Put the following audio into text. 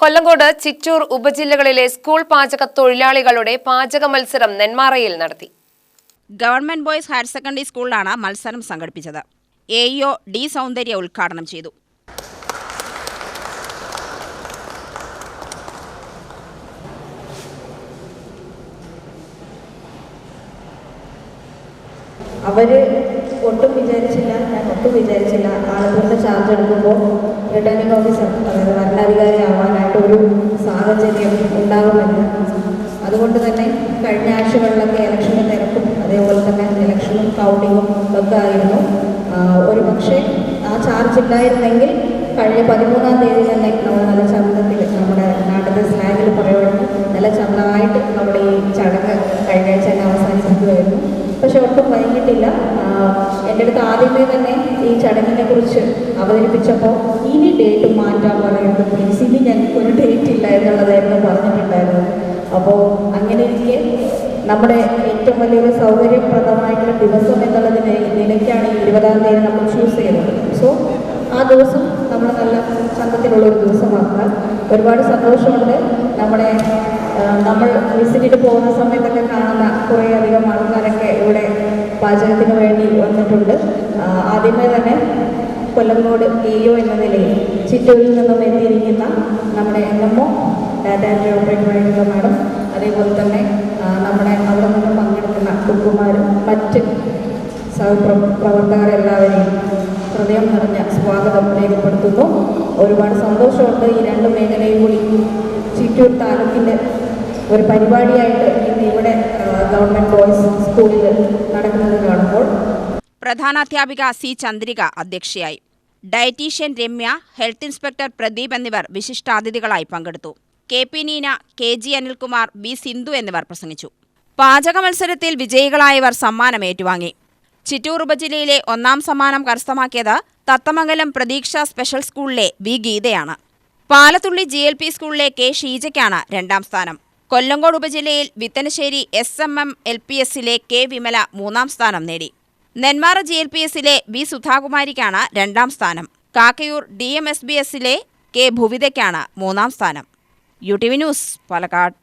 Kollengode, Chittur ഉപജില്ലകളിലെ school പാചക തൊഴിലാളികളുടെ പാചക മത്സരം നെന്മാറയിൽ നടത്തി. ഗവൺമെന്റ് ബോയ്സ് ഹയർ സെക്കൻഡറി സ്കൂളിലാണ് മത്സരം സംഘടിപ്പിച്ചത്. AEO D സൗന്ദര്യ ഉദ്ഘാടനം ചെയ്തു. അവർ ഒട്ടും വിചാരിച്ചില്ല, ഞാൻ ഒട്ടും വിചാരിച്ചില്ല ആളുകളുടെ ചാർജ് എടുക്കുമ്പോൾ റിട്ടേണിംഗ് ഓഫീസർ, അതായത് ഭരണാധികാരി ആവാനായിട്ട് ഒരു സാഹചര്യം ഉണ്ടാകുമെന്ന്. അതുകൊണ്ട് തന്നെ കഴിഞ്ഞ ആഴ്ചകളിലൊക്കെ ഇലക്ഷൻ്റെ തിരക്കും അതേപോലെ തന്നെ ഇലക്ഷനും കൗണ്ടിങ്ങും ഒക്കെ ആയിരുന്നു. ഒരു പക്ഷേ ആ ചാർജ് ഇല്ലായിരുന്നെങ്കിൽ കഴിഞ്ഞ 13-ാം തീയതി തന്നെ നമ്മൾ നല്ല ചന്തത്തിൽ, നമ്മുടെ നാട്ടിലെ സ്ലാങ്ങിൽ പറയുകയാണെങ്കിൽ നല്ല ചന്തമായിട്ട് നമ്മുടെ ഈ ചടങ്ങ് കഴിഞ്ഞ ആഴ്ച തന്നെ അവസാനിപ്പിക്കുകയായിരുന്നു. പക്ഷെ ഒട്ടും വൈകിട്ടില്ല. എൻ്റെ അടുത്ത് ആദ്യമേ തന്നെ ഈ ചടങ്ങിനെ കുറിച്ച് അവതരിപ്പിച്ചപ്പോൾ ഇനി ഡേറ്റ് മാറ്റാൻ പറയുന്നത് പ്ലീസ്, ഇനി ഞങ്ങൾക്കൊരു ഡേറ്റ് ഇല്ല എന്നുള്ളതായിരുന്നു പറഞ്ഞിട്ടുണ്ടായിരുന്നത്. അപ്പോൾ അങ്ങനെ ഇരിക്കെ നമ്മുടെ ഏറ്റവും വലിയൊരു സൗകര്യപ്രദമായിട്ടുള്ള ദിവസം എന്നുള്ളതിന് നിലയ്ക്കാണ് 20-ാം തീയതി നമ്മൾ ചൂസ് ചെയ്യുന്നത്. സോ ആ ദിവസം നമ്മൾ നല്ല ചന്തത്തിലുള്ളൊരു ദിവസമാക്കാൻ ഒരുപാട് സന്തോഷമുണ്ട്. നമ്മൾ വിസിറ്റിട്ട് പോകുന്ന സമയത്തൊക്കെ കാണുന്ന കുറേയധികം ആൾക്കാരൊക്കെ ഇവിടെ പാചകത്തിന് വേണ്ടി വന്നിട്ടുണ്ട്. ആദ്യമേ തന്നെ കൊല്ലങ്കോട് AEO എന്ന നിലയിൽ ചിറ്റൂരിൽ നിന്നും എത്തിയിരിക്കുന്ന നമ്മുടെ NMO ഡാറ്റ എൻട്രി ഓപ്പറേറ്ററായിട്ടുള്ള മാഡം, അതേപോലെ തന്നെ നമ്മുടെ അവിടെ നിന്നും പങ്കെടുക്കുന്ന കുക്കുമാരും മറ്റ് സഹപ്രവർത്തകരെല്ലാവരെയും ഹൃദയം നിറഞ്ഞ സ്വാഗതം രേഖപ്പെടുത്തുന്നു. ഒരുപാട് സന്തോഷമുണ്ട് ഈ രണ്ട് മേഖലയും കൂടി ചിറ്റൂർ താലൂക്കിൻ്റെ ഒരു പരിപാടിയായിട്ട് ഇന്ന് ഇവിടെ ഗവൺമെന്റ് ബോയ്സ് സ്കൂളിൽ നടക്കുന്നത് കാണുമ്പോൾ. പ്രധാനാധ്യാപിക C ചന്ദ്രിക അധ്യക്ഷയായി. Dietician Ramya, health inspector Pradeep എന്നിവർ വിശിഷ്ടാതിഥികളായി പങ്കെടുത്തു. KP Neena, KG Anilkumar, B Sindhu എന്നിവർ പ്രസംഗിച്ചു. പാചക മത്സരത്തിൽ വിജയികളായവർ സമ്മാനം ഏറ്റുവാങ്ങി. ചിറ്റൂർ ഉപജില്ലയിലെ 1-ാം സമ്മാനം കരസ്ഥമാക്കിയത് തത്തമംഗലം പ്രതീക്ഷ സ്പെഷ്യൽ സ്കൂളിലെ V ഗീതയാണ്. പാലത്തുള്ളി GLP സ്കൂളിലെ K ഷീജയ്ക്കാണ് 2-ാം സ്ഥാനം. കൊല്ലങ്കോട് ഉപജില്ലയിൽ വിത്തനശ്ശേരി SMM LPSലെ K വിമല 3-ാം സ്ഥാനം നേടി. നെന്മാറ GLPSലെ B സുധാകുമാരിക്കാണ് 2-ാം സ്ഥാനം. കാക്കയൂർ DMSBSലെ K ഭുവിതയ്ക്കാണ് 3-ാം സ്ഥാനം. UTV news, Palakkad.